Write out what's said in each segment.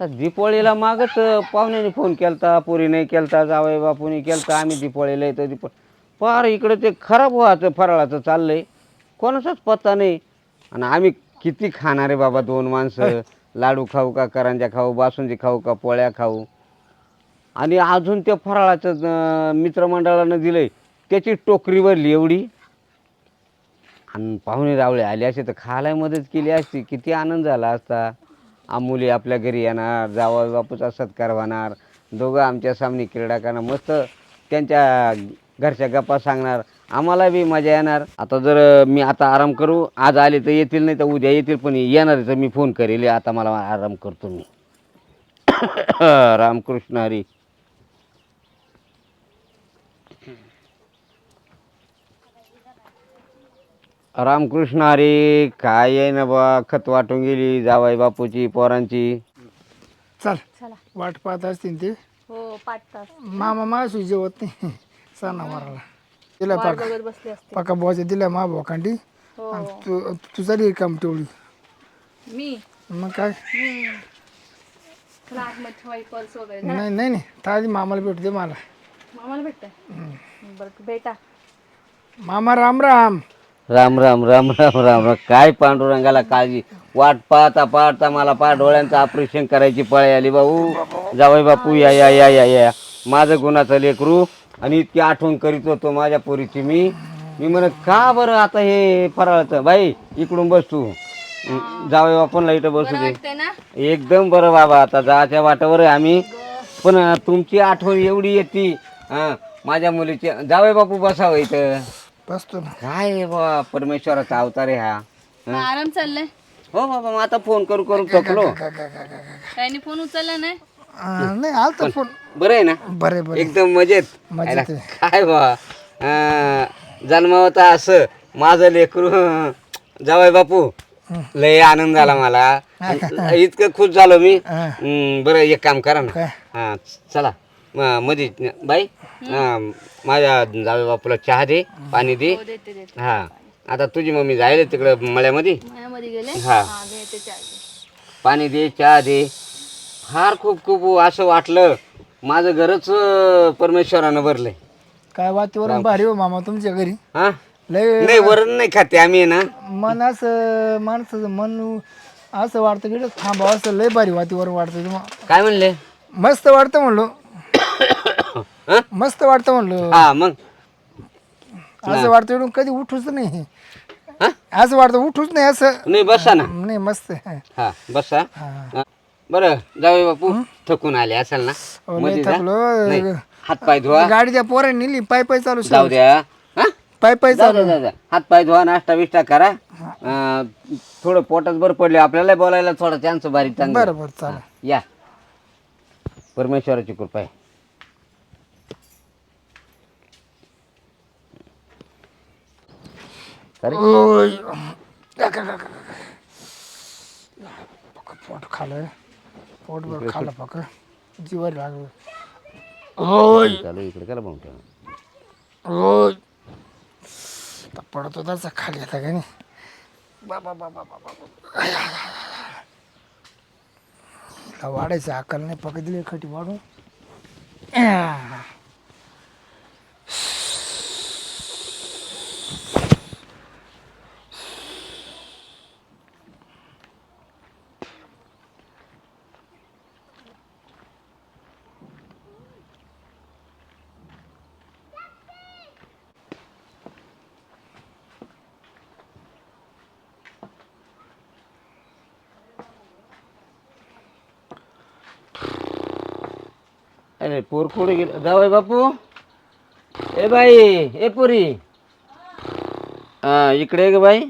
आता दीपावळीला मागच पाहुण्याने फोन केलता, पोरीने केलता, जावई बापूने केलता, आम्ही दीपावळीला येतो पार इकडे ते खराब व्हायचं फराळाचं चाललंय, कोणाचाच पत्ता नाही. आणि आम्ही किती खाणार आहे बाबा, 2 माणसं. लाडू खाऊ का, करंज्या खाऊ, बासुंदी खाऊ का, पोळ्या खाऊ. आणि अजून त्या फराळाचं मित्रमंडळानं दिलं आहे त्याची टोकरी भरली एवढी. आणि पाहुणे रावळे आले असे तर खायला मदत केली असती, किती आनंद झाला असता. आमुली आपल्या घरी येणार, जावई बापूचा सत्कार होणार, दोघं आमच्या सामने क्रीडा करणार, मस्त त्यांच्या घरच्या गप्पा सांगणार, आम्हाला बी मजा येणार. आता जर मी आता आराम करू, आज आले तर येतील, नाही तर उद्या येतील, पण येणार तर मी फोन करेल. आता मला आराम करतो मी. रामकृष्ण हरी. रामकृष्ण हरी. काय आहे ना बा, खत वाटून गेली जावाई बापूची पोरांची. चल चला. वाट पाहत असतील ते. हो 5 तास मामा मासू जेवत नाही सणावाराला. तिला वाट बघत बसले असते. पका बोचा दिला मा बोकांडी. हो तू तुझा रे काम तेवढी. मी मग काय तुला आतमध्ये ठेवाई पर्स वगैरे नाही नाही नाही ताजी मामाला भेटू दे मला. मामाला भेटतंय बरं बेटा. मामा राम राम. राम राम राम राम राम राम. काय पांडुरंगाला काळजी. वाट पाहता पाहता मला पार डोळ्यांचं ऑपरेशन करायची पळी आली. भाऊ जावई बापू या या या या या. माझं गुणाचं लेकरू. आणि इतकी आठवण करीत होतो माझ्या पोरीची मी म्हणत का बरं आता हे फराळाचं. बाई इकडून बस तू, जावई बापूला इथं बसू दे. वाटतंय ना एकदम बरं बाबा, आता जायच्या वाटावर आहे आम्ही. पण तुमची आठवण एवढी येते. माझ्या मुलीची. जावई बापू बसावं इथं. बसतो ना. काय आहे बा, परमेश्वराचा अवतार आहे हा. मग आराम चाललाय. हो बाबा, मग आता फोन करू करू थकलो. त्याने फोन उचलला नाही. नाही आलता फोन. बरं आहे ना, बरे बरे एकदम मजेत. मजेत आहे. काय बा, जन्मावता असं माझं लेकरू. जावई बापू लय आनंद झाला मला. इतकं खुश झालो मी. बरं एक काम करा ना. काय? हा चला मध्ये बाई, माझ्या जावई बापूला चहा दे, पाणी दे. हो देते देते. हा आता तुझी मम्मी जायला तिकडं मळ्यामध्ये. माझ्यामध्ये गेले. हा. हा देते चार्ज. पाणी दे, चहा दे. फार खूप खूप असं वाटलं माझं घरच परमेश्वरानं भरलंय. काय वातावरण भारी हो मामा तुमच्या घरी. हा लय नाही, वरण नाही खाते आम्ही ना. मन असं माणसाचं मन असं वाटतं की थांबा असं लय भारी वातावरण वाटतं तुम्हाला. काय म्हणले? मस्त वाटतं म्हणलो. हं? मस्त वाटतं म्हणलो. हा मग असं वाटतं इकडून कधी उठूच नाही. हा? असं वाटतं उठूच नाही असं. नाही बसा ना. नाही मस्त. हा बसा. हा. बरं जावई बापू थकून आले असाल ना. लय मध्ये जा. थकलो. नाही, हात पाय धुवा. गाडीच्या पोरांनी नेली पाय पाय चालू. जाऊ द्या. हा? पाय पाय जाऊ चालू. द्या, जाऊ द्या. हात पाय धुवा, नाश्ता बिष्टा करा. थोडं पोटात बरं पडले आपल्याला बोलायला थोडा चान्स भारी चांगला. बरं बरं चालेल. या परमेश्वराची कृपा आहे. अरे ओय. पोट खाल्लं. पोटभर खाल्लं पक जीवारी लागलं. ओय चालू इकडे करा भाऊ. ओय. पडतो त्याचा खाली आता का नाही. बाबा बाबा बाबा वाढायचं अक्कल नाही पक दिली खटी वाढून. अरे पोर कुठे गेलं? जावई बापू. ए बाई, ए पुरी. हा इकडे ये ग बाई.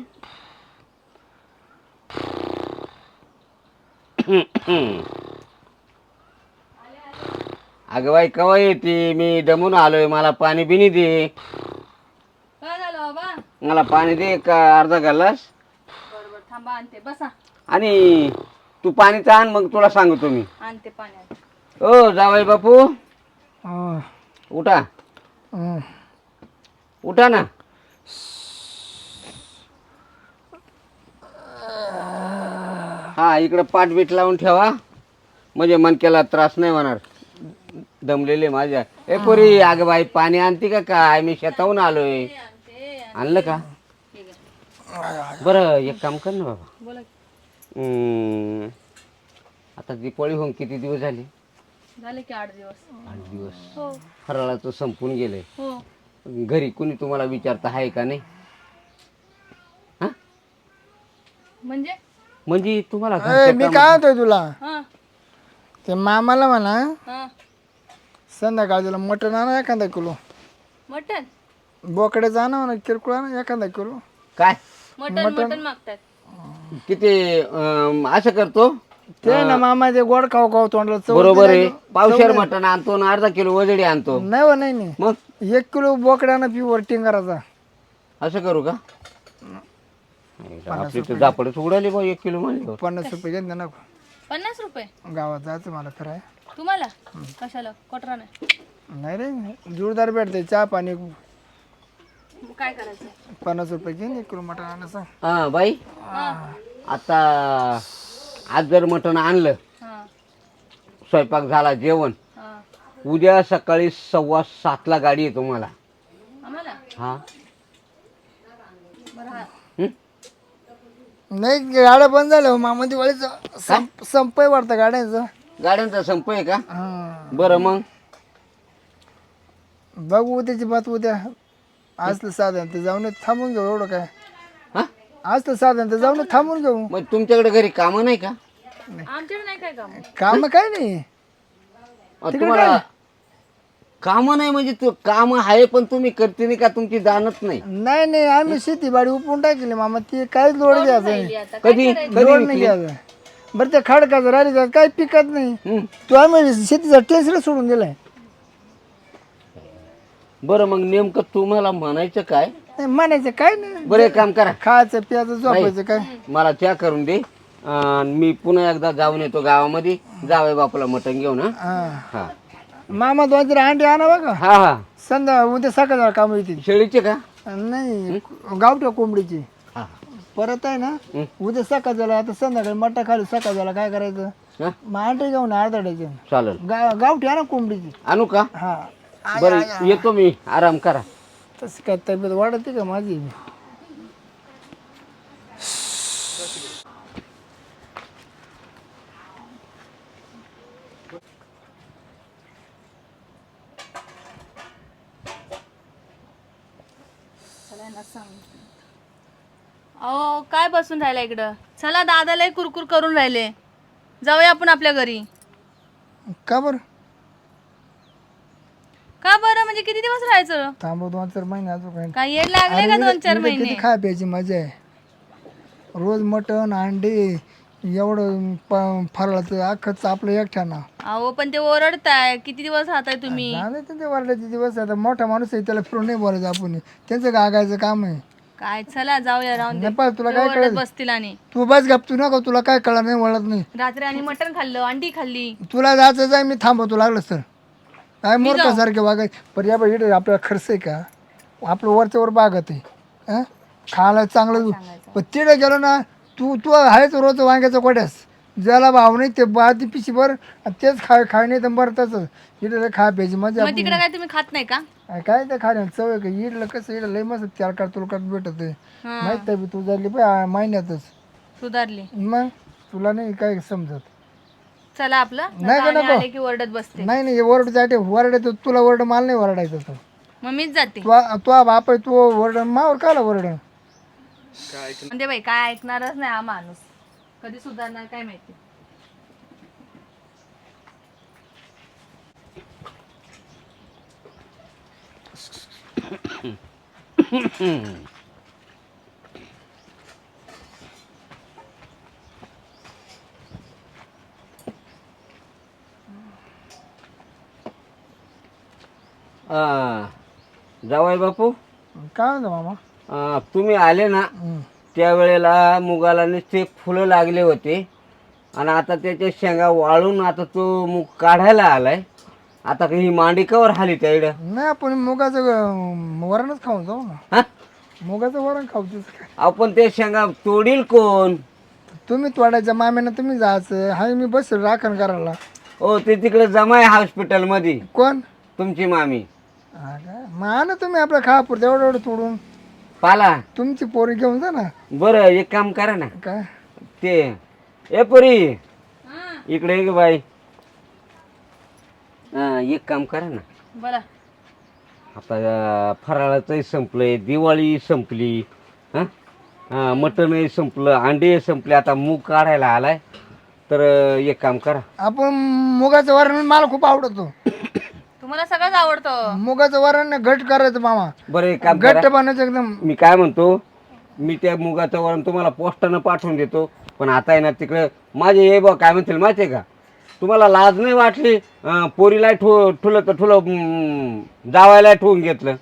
अगं बाई कवा येते? मी दमून आलोय, मला पाणी बिनी दे. काय झालं बाबा? मला पाणी दे का अर्धा ग्लास. बरोबर थांबा आणते बसा. आणि तू पाणीचा आण, मग तुला सांगतो मी. आणते पाण्यात. ओ जावई बापू उठा. उठा ना. हा इकडं पाठ बीट लावून ठेवा. म्हणजे मनक्याला त्रास नाही होणार. दमलेले माझ्या ए पोरी, अगं बाई पाणी आणते का काय? मी शेताहून आलोय. आणलं का? बरं एक काम कर ना बाबा. बोला. आता दिवाळी होऊन किती दिवस झाले? झाले की 8 दिवस. 8 दिवस. हो फराळाचं संपून गेलंय. हो. घरी कुणी तुम्हाला विचारता आहे का नाही? हा म्हणजे म्हणजे तुम्हाला ए, घरच्या मी कामात- काय म्हणतोय तुला, हा ते मामाला म्हणा हा. संध्याकाळ तुला मटण आणा एखादा किलो, मटन बोकड्याचं आणा म्हणा किरकोळ आणा एखादा किलो. काय मटन मागतात. किती असं करतो? ते ना मामा ते गोड खाऊ खाऊ तोंडला चव बरोबर आहे. दिला. पावशेर मटण आणतो ना अर्धा किलो वजडी आणतो. नाही हो, नाही नाही, मग 1 किलो बोकड्यानं प्युअर टिंगराचा. असं करू का? आपली तर जापडच उडाली बा 1 किलो म्हणले. 50 रुपये घेत ना 50 रुपये गावात जायचं मला फिराय. तुम्हाला? कशाला? कोटरा नाही. नाही रे, जोरदार भेटते चहा पाणी. मग काय करायचं? 50 रुपये घेईन 1 किलो मटण आणा सांग. हा बाई, हा आता आज जर मटण आणलं, हा स्वयंपाक झाला, जेवण, हा. उद्या सकाळी 7:15 गाडी आहे तुम्हाला. आम्हाला हा बरं हा. हं? नाही गाड्या बंद झाल्या हो मामा, दिवाळीचं संपय वाटतं गाड्याचं. गाड्यांचा संप आहे का? हा बरं मग बघू उद्याची बात उद्या. आज तर साधन तर जाऊन थांबून घेऊ, एवढं काय. हा आज तर साधन तर जाऊन थांबून घेऊ. मग तुमच्याकडे घरी कामं नाही का? आमच्याकडे नाही काय काम. काम काय नाही. तुम्हाला काम नाही म्हणजे तू काम आहे पण तुम्ही करते नाही का? तुमची जाणत नाही. नाही नाही, आम्ही शेती बाडी उपवून टाकली मामा, ती काहीच लोड घ्यायचं नाही. आता कधी लोड नाही विकली? घ्यायचं. बरं ते खडकाचं राहिलं काही पिकत नाही. हं. तू आम्ही शेतीचा टेन्शन सोडून दिलाय. बरं मग नेमकं तुम्हाला म्हणायचं काय? नाही म्हणायचं काय नाही, बरं एक काम करा, खायचं प्यायचं झोपायचं काय. मला चहा करून दे. मी पुन्हा एकदा जाऊन येतो गावामध्ये. जावई बापूला मटण घेऊन. हा हा हा मामा 2-4 अंडे आणा बघा. हा हा. संध्या उद्या सकाळ काम येतील. शेळीचे का? नाही गावठ्या कोंबडीची. हा परत आहे ना उद्या सकाळ झाला, आता संध्याकाळी मट्टा खाली सकाळ झाला काय करायचं, हा मग अंडे घेऊन अर्धाड्याचे चालेल. गावठी आणा कोंबडीची. आणू का? हा बरं येतो मी, आराम करा. तशी काय तब्येत वाढते का माझी? अहो काय बसून राहिला इकडं? चला दादाला कुरकुर करून राहिले. जाऊया आपण आपल्या घरी. का बरं? का बरं म्हणजे किती दिवस राहायचं? थांबव 2-4 महिने अजून काय. काय येड लागले का 2-4 महिने? किती खाय प्यायची मजा आहे. रोज मटण अंडे एवढं फराळाचं अख्खं आपलं एकट्यानं. अहो पण ते ओरडताय. किती दिवस राहताय तुम्ही? झालं ते वाढल्याचे दिवस. आता मोठा माणूस आहे, त्याला फिरून नाही बोलायचं आपण. त्यांचं गागायचं काम आहे. काय चला जाऊया राहून दे. नेपाळ तुला ते काय ओरडत कळेल? बसतील आणि तू बस गप, तू नको, तुला काय कळलं नाही वळत नाही. रात्री आणि मटण खाल्लं, अंडी खाल्ली. तुला जायचं जाय, मी थांबवतो लागलंच तर. काय मूर्खासारखे वागाय. पण या बाई इकडे आपल्याला खर्च आहे का? आपलं वरच्या वर बागत आहे. हं? खायला चांगलं. पण तिकडे गेलो ना, तू तू आहेच रोज वांग्याचा कोड्यास. ज्याला भाव नाही ते बादी पिशी भर तेच खाय नाही तर बरं तसंच. इडलं खा प्यायची मजा. मग तिकडे काय तुम्ही खात नाही का? काय ते खाण्यात चव आहे का? इडलं कसं इडलं लय मस्त त्यारकार तुलकात भेटत आहे. हा. माहित आहे तू झाली पाय महिन्यातच. सुधारली. मग तुला नाही काय समजत. चला आपलं नाही का, आणि नको. आले की ओरडत बसते. नाही नाही वरड वरडायचं तुला, वरड मला नाही वरडायचं. तर मग मीच जाते. तू बाप आहे, तू वरड मावर काला वरड. म्हणजे बाई काय ऐकणारच नाही हा माणूस. कधी सुधारणार काय माहिती. जावई बापू, काय म्हणतो मामा? तुम्ही आले ना त्यावेळेला मुगाला नुसते फुलं लागले होते आणि आता त्याच्या शेंगा वाळून आता तो मूग काढायला आलाय. आता ही मांडी कवर हाली त्या इकडं. नाही आपण मुगाचं वरणच खाऊन जाऊ ना. हा मुगाचं वरण खाऊ. आपण ते शेंगा तोडील कोण? तुम्ही तोडायच्या माम्यानं तुम्ही जायचं हाय मी बस राखण करायला. हो ते तिकडे जमाय हॉस्पिटलमध्ये कोण तुमची मामी. हा का? मग आणा तुम्ही आपलं खापूर एवढं एवढं तोडून पाला तुमची पोरी घेऊन जा ना. बरं एक काम करा ना काय ते ए पुरी इकडे ये ग बाई. एक काम करा ना बोला. आता फराळाचंही संपलंय दिवाळी संपली मटणही संपलं अंडे संपले आता मूग काढायला आलाय तर एक काम करा आपण मुगाचं वरण मला खूप आवडतो. तुम्हाला सगळंच आवडतं. मुगाचं वरण घट करायचं मामा. बरं एक काम घट्ट करा बनायचं एकदम. मी काय म्हणतो मी त्या मुगाचं वरण तुम्हाला पोस्टानं पाठवून देतो पण आता आहे ना तिकडे माझे ये बा काय म्हणतील माहिती आहे का तुम्हाला लाज नाही वाटली पोरीला ठुलं तर ठुलं जावायला ठेवून घेतलं.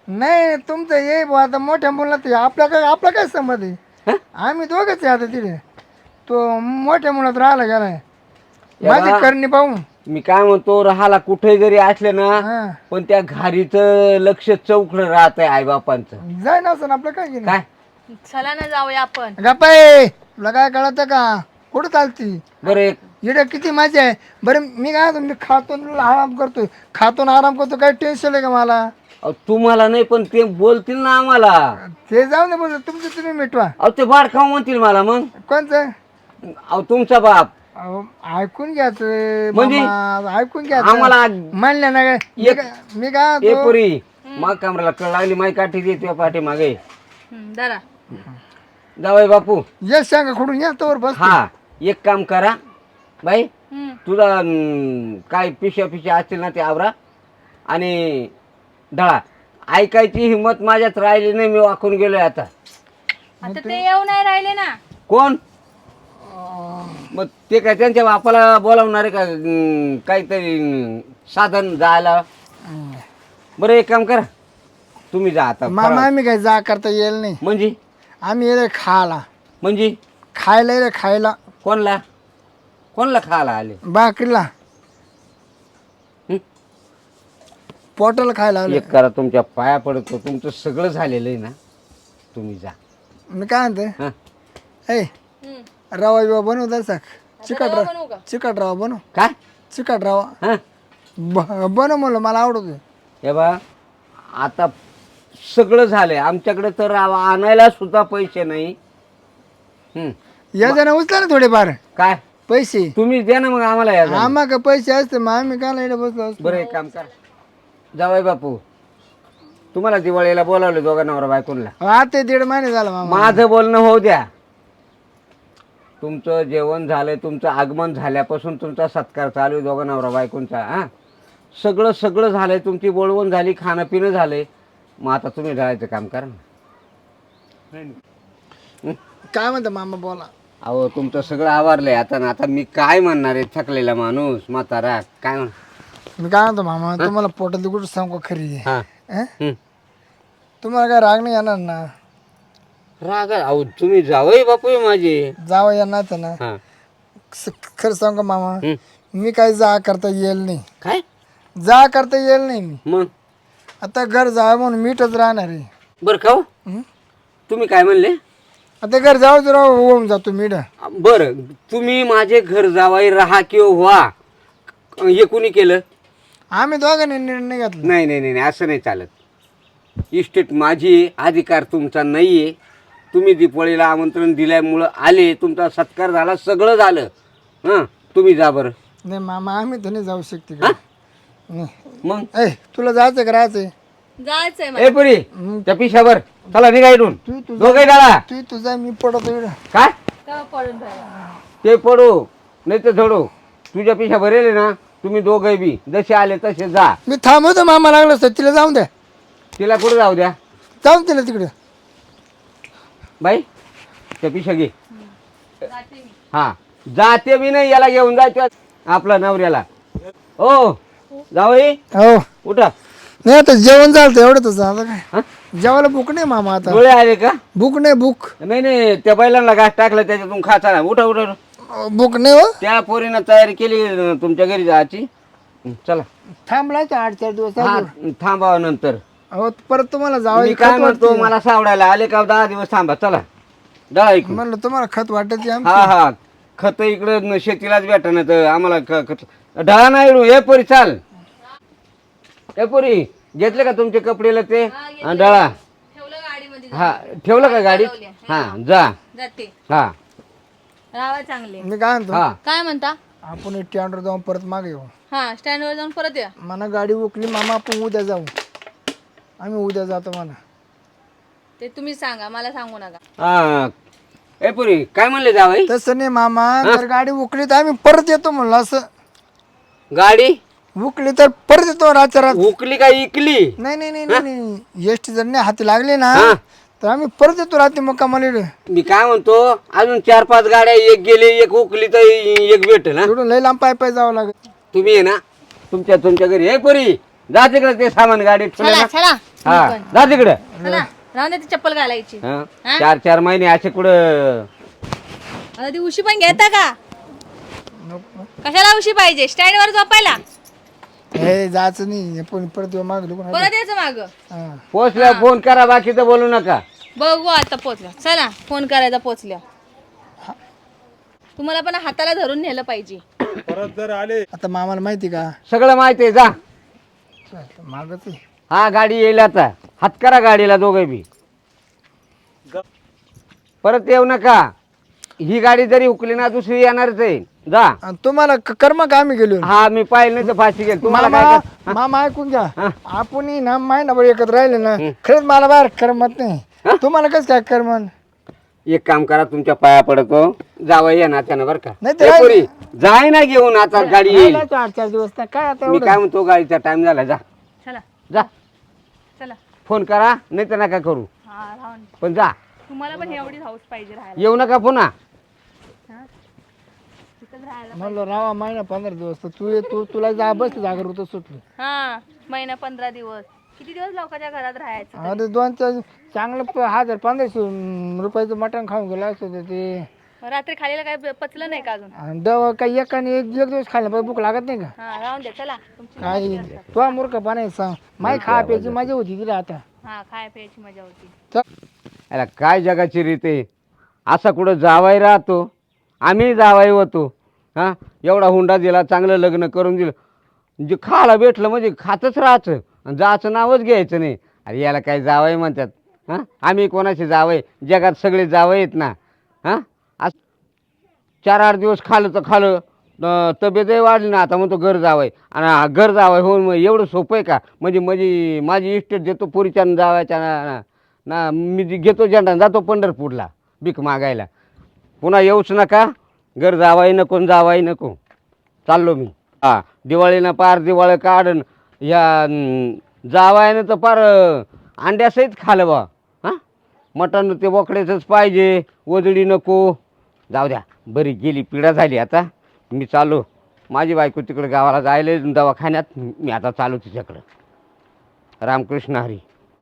नाही तुमचं ये बुवा आता मोठ्या मुलात आपला काय संबंध आहे. आम्ही दोघंच आहे आता तिथे. तो मोठ्या मुलात राहायला गेलाय माझी करणी पाहून. मी काय म्हणतो राहाला कुठे जरी असले ना हा पण त्या घारीचं लक्ष चौकड राहत आहे आईबापांचं. जाय ना असं आपलं काय गेलं. काय चला ना जाऊया आपण. गप्पाय तुला काय कळत का कुठं चालती. बरं एक इकडे किती मजा आहे. बरं मी काय म्हणतो, मी खातो आणि आराम करतोय खातो आणि आराम करतो. काही टेन्शन आहे का मला. अहो, तुम्हाला नाही पण ते बोलतील ना आम्हाला. ते जाऊ दे बोल तुमचं तुम्ही मिटवा. अहो ते बाळ खाऊ म्हणतील मला मग. कोणचं अहो तुमचा बाप अहो, ऐकून घ्यायचं म्हणजे? मामा, ऐकून घ्यायचं. आम्हाला म्हणलं ना काय मी काय ए म्हणतो, पुरी मग कमराला कळ लागली माई काठी दे तुझ्या पाठी मागे धरा. जावई बापू. ये सांगा खोडून या तोवर बस. हा एक काम करा बाई हम्म. तुझा काय पिशव्या असतील ना ते आवरा आणि ढळा. ऐकायची हिंमत माझ्यात राहिली नाही मी वाकून गेलोय आता. आता ते येऊ नाही राहिले ना. कोण मग ते काय त्यांच्या बापाला बोलावणार आहे का काहीतरी साधन जायला. बरं एक काम करा तुम्ही जा आता. मामा आम्ही काय जा करता येईल नाही. म्हणजे आम्ही येले खायला म्हणजे खायला येले खायला कोणला कोणला खायला आले. भाकरीला पोटाला खायला आले. एक करा तुमच्या पाया पडतो तुमचं सगळं झालेलं आहे ना तुम्ही जा. मी काय म्हणते हा ए हम्म. रवा बिवा बनव तसा चिकट रवा बनवू का? चिकट रवा बनव काय चिकट रवा हा बनव म्हणलं मला आवडतो. हे बा आता सगळं झालंय आमच्याकडे तर आणायला सुद्धा पैसे नाही. या जण उचला ना थोडेफार काय पैसे. तुम्ही द्या ना मग आम्हाला या जरा. आम्हा का पैसे असते मग आम्ही काय इकडे बसलो असतो. बरं एक काम करा जावई बापू तुम्हाला दिवाळीला बोलावलं दोघा नवरा बायकोनला. आता 1.5 महिने झाला मामा. माझं बोलणं होऊ द्या. तुमचं जेवण झालंय तुमचं आगमन झाल्यापासून तुमचा सत्कार चालू आहे दोघा नवरा बायकोंचा. सगळं सगळं झालंय तुमची बोलवण झाली खाणं पिणं झालंय. मग आता तुम्ही ढळायचं काम करा ना. काय म्हणता मामा बोला. अहो तुमचं सगळं आवारलंय आता ना. आता मी काय म्हणणार आहे थकलेला माणूस म्हातारा काय म्हण. मी काय म्हणतो मामा तुम्हाला पोटात कुठं सांगू का खरी आहे. हा हं? तुम्हाला काय राग नाही येणार ना. राग अहो तुम्ही जावई बापू आहे माझे. जावं येणार तर ना. हा खरं सांगू मामा हं. मी काही जा करता येईल नाही. काय जा करता येईल नाही मी. मग आता घर जावं म्हणून मीठच राहणार आहे. बरं का हो? हं? तुम्ही काय म्हणले. आता घर जाऊ जरा होऊन जातो मीठ. बरं तुम्ही माझे घर जावाई राहा किंवा व्हा हे कुणी केलं. आम्ही दोघांनी निर्णय घेतला. नाही नाही नाही नाही, असं नाही चालत. इस्टेट माझी आहे, अधिकार तुमचा नाही आहे. तुम्ही दिवाळीला आमंत्रण दिल्यामुळं आले तुमचा सत्कार झाला सगळं झालं. तुम्ही जा बरं. नाही मामा आम्ही तर नाही जाऊ शकते का. नाही. मग ए तुला जायचं का राहायचंय. जायचंय मला. ए पुरी त्या पिशावर चला निघा इथून दोघे डाळा. तू तुझा मी पडतो इकडं. काय तेव्हा पडून राहिला. ते पडू नाही तर झडू तुझ्या पिशा भरेले ना तुम्ही दोघे बी जसे आले तसे जा. मी थांबवतो मामा लागलं असतं तिला जाऊन द्या. तिला कुठं जाऊ द्या जाऊन तिला तिकडे. बाई त्या पिशा घे. जाते मी. हा जाते मी नाही याला घेऊन जायचं आपला नवऱ्याला. ओ जावई हो उठा. नाही आता जेवण झालं एवढंच. आता हा? काय जेवायला भूक नाही मामा आता. डोळे आले का. भूक नाही भूक नाही नाही त्या बैलांना घास टाकलं त्याच्यातून खाचा ना. उठा उठा उठा. भूक नाही हो. त्या पोरीनं तयारी केली तुमच्या घरी जायची. चला थांबलाय 8-4 दिवस. हा थांबावा नंतर. अहो परत तुम्हाला मी जावं काय म्हणतो मला सावडायला आले का 10 दिवस थांबा चला. दळा इकडून. म्हणलं तुम्हाला खत वाटत हा हा खत इकडं शेतीलाच भेटा ना तर आम्हाला खत ढळा नाही इडू. ए पोरी चाल. ए पोरी घेतले का तुमचे कपडेला ते आणि डळा. ठेवलं गाडीमध्ये. हा ठेवलं का गाडीत. हा जा. जाते हा राहा चांगले. मी काय म्हणतो हा काय म्हणता? आपण स्टँडवर जाऊन परत मागे येऊ. हा स्टँडवर जाऊन परत या. मला गाडी उकली मामा आपण उद्या जाऊ. आम्ही उद्या जातो म्हणा. ते तुम्ही सांगा, मला सांगू नका. हा. ए पुरी काय म्हणले जावई. तसं नाही मामा, जर गाडी उकली तर आम्ही परत येतो म्हणलं. असं गाडी उकली तर परत येतो रातच्या रात. उकली का इकली. नाही नाही नाही नाही एसटी जर नाही हाती लागले ना हा. तर आम्ही परत येतो रात्री मुक्कामाला. मी काय म्हणतो अजून 4-5 गाड्या एक गेली एक उकली तर एक भेटेल ना. थोडं लय लांब पाय पाय जावं लागेल. तुम्ही आहे ना तुमच्या घरी. ए पुरी जा तिकडे ते सामान गाडीत ठेवलं चला ना. चला हा जा तिकडे. चला राहून ती चप्पल घालायची. 4-4 महिने असे कुठं. आता ती उशी पण घेता का? कशाला उशी पाहिजे? स्टँड वर झोपायला. हे जायचं नाही आपण परत येऊ मागलो. परत यायचं माग. पोचल्या फोन करा बाकी तर बोलू नका. बघू आता पोचल्या. चला फोन करायचा पोचल्या. तुम्हाला पण हाताला धरून नेलं पाहिजे. आता मामाला माहिती का सगळं माहिती आहे. जा मागच आहे. हा गाडी येईल आता. हात करा गाडीला दोघे बी. परत येऊ नका. ही गाडी जरी उकली ना दुसरी येणारच आहे. जा. आणि तुम्हाला कर्म का आम्ही गेलो. हा मी पाहिलं नाही तर फाशी गेल. तुम्हाला काय मामा कर- मामा ऐकून घ्या. आपण ना महिनाभर एकत्र राहिले ना खरंच मला बाहेर करमत नाही. तुम्हाला कसं काय करमन. एक काम करा तुमच्या पाया पडतो. जावं या नात्यानं बरं का. नाही तर ए पोरी, जाय ना घेऊन आता गाडी येईल. 4 दिवस ना काय आता मी काय म्हणतो गाडीचा टाइम झाला. जा चला जा. चला. फोन करा नाही तर नका करू हा राहून. पण जा. तुम्हाला पण एवढी हाऊस पाहिजे राहायला. येऊ नका पुन्हा. तिथंच राहायला. म्हणलं रावा महिना 15 दिवस तर तुला जा बस जागा होतं सुटली. हा महिना 15 दिवस. किती दिवस लोकांच्या घरात राहायचं? अरे 2-4 चांगलं 1500 रुपयाचं मटण खाऊन गेलं असतं तर ते. रात्री खालीला काय पचलं नाही का अजून? आणि दवा काही एकाने एक दिवस खायला पाहिजे. भूक लागत नाही का हा राहून द्या. चला तुमची काय तो मूर्खपणा आहे. सांग माई खा प्यायची मजा होती तिला आता. हा खाय प्यायची मजा होती. याला काय जगाची रीत आहे. असा कुठं जावाई राहतो. आम्ही जावाई होतो. हा एवढा हुंडा दिला चांगलं लग्न करून दिलं. जे खायला भेटलं म्हणजे खातच राहायचं आणि जायचं नावच घ्यायचं नाही. अरे याला काय जावई म्हणतात. हां आम्ही कोणाचे जावई. जगात सगळे जावई आहेत ना. हां आज 4-8 दिवस खाल्लं तर खाल्लं तब्येतही वाढली ना. आता म्हणतो घर जावई आणि घर जावई होऊन मग एवढं सोपं आहे का. म्हणजे माझी इस्टेट देतो पुरीच्या जावायच्या ना मी घेतो झेंडा जातो पंढरपूरला भीक मागायला. पुन्हा येऊच नका. घर जावाई नको जावाई नको. चाललो मी. हा दिवाळीनं पार दिवाळी काढन या जावायनं तर पार अंड्यासहित खालं बा. हां मटण ते बोकड्याचंच पाहिजे. वजडी नको. जाऊ द्या बरी गेली पिढा झाली. आता मी चाललो. माझी बायको तिकडे गावाला जायला दवाखान्यात. मी आता चालू तिच्याकडं. रामकृष्ण हरी.